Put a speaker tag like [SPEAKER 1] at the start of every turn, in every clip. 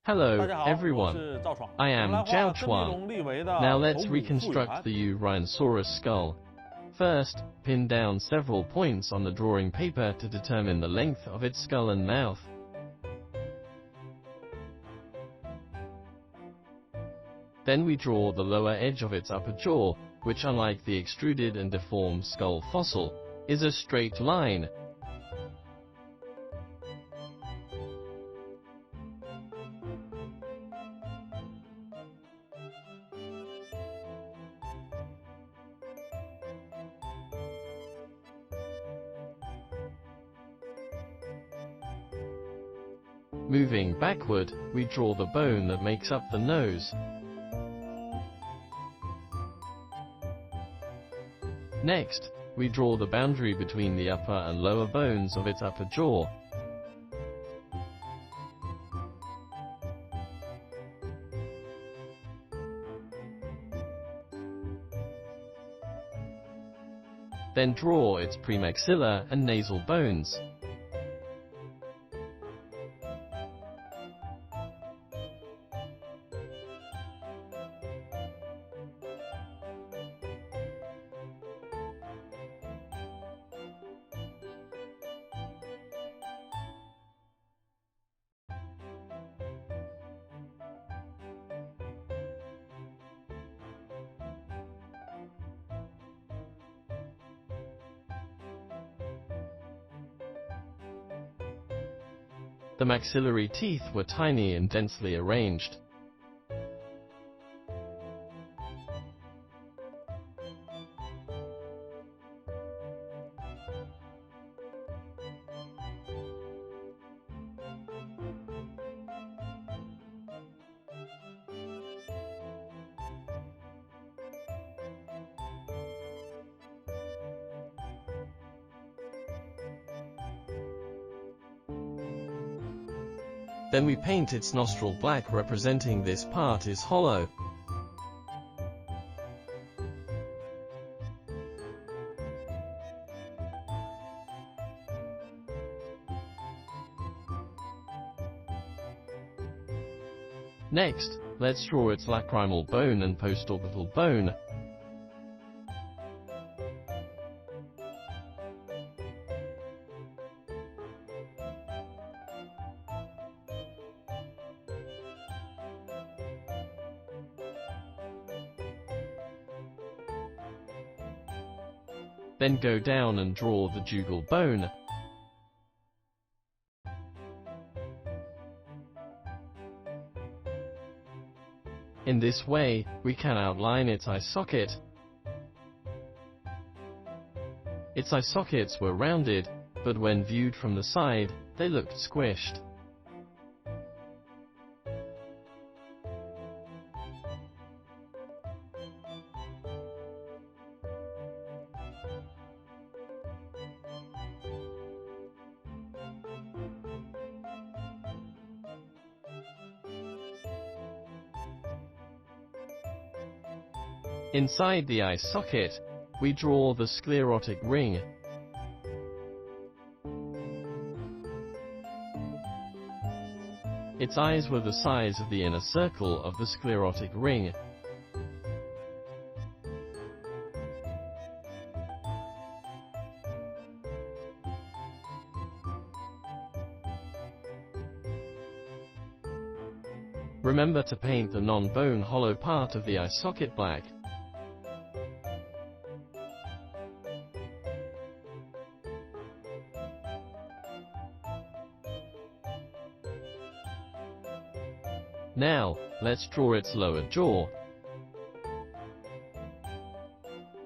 [SPEAKER 1] Hello, everyone. I am ZHAO Chuang. Now let's reconstruct the Eurhinosaurus skull. First, pin down several points on the drawing paper to determine the length of its skull and mouth. Then we draw the lower edge of its upper jaw, which, unlike the extruded and deformed skull fossil, is a straight line. Moving backward, we draw the bone that makes up the nose. Next, we draw the boundary between the upper and lower bones of its upper jaw. Then draw its premaxillar and nasal bones. The maxillary teeth were tiny and densely arranged. Then we paint its nostril black, representing this part is hollow. Next, let's draw its lacrimal bone and postorbital bone. Then go down and draw the jugal bone. In this way, we can outline its eye socket. Its eye sockets were rounded, but when viewed from the side, they looked squished. Inside the eye socket, we draw the sclerotic ring. Its eyes were the size of the inner circle of the sclerotic ring. Remember to paint the non-bone hollow part of the eye socket black. Now, let's draw its lower jaw.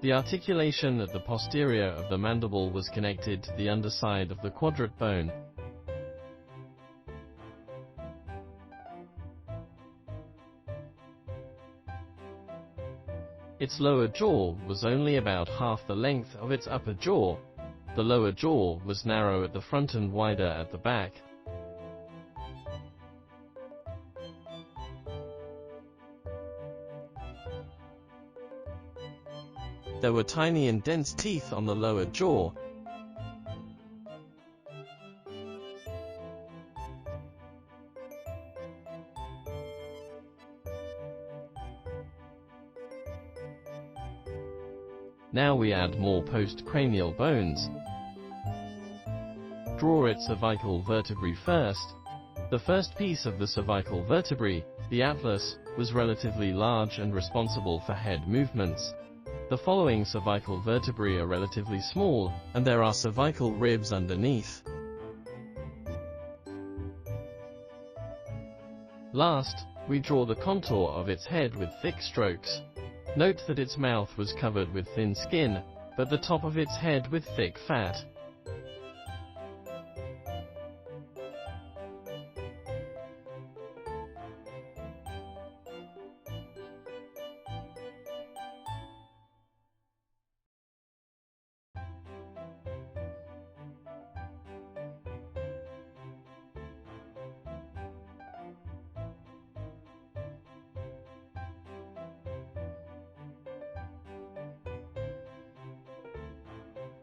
[SPEAKER 1] The articulation at the posterior of the mandible was connected to the underside of the quadrate bone. Its lower jaw was only about half the length of its upper jaw. The lower jaw was narrow at the front and wider at the back. There were tiny and dense teeth on the lower jaw. Now we add more postcranial bones. Draw its cervical vertebrae first. The first piece of the cervical vertebrae, the atlas, was relatively large and responsible for head movements. The following cervical vertebrae are relatively small, and there are cervical ribs underneath. Last, we draw the contour of its head with thick strokes. Note that its mouth was covered with thin skin, but the top of its head with thick fat.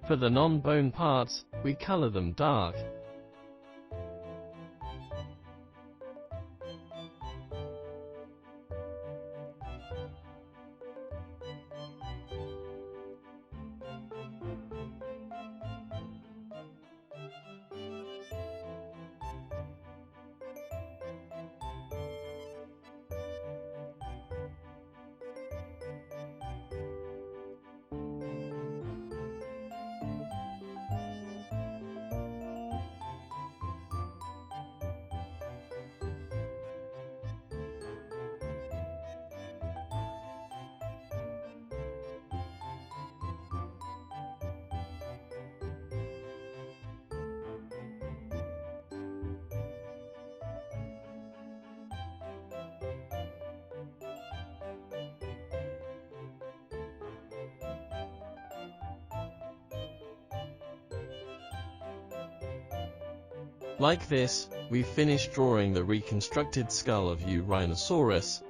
[SPEAKER 1] For the non-bone parts, we color them dark. Like this, we finished drawing the reconstructed skull of Eurhinosaurus.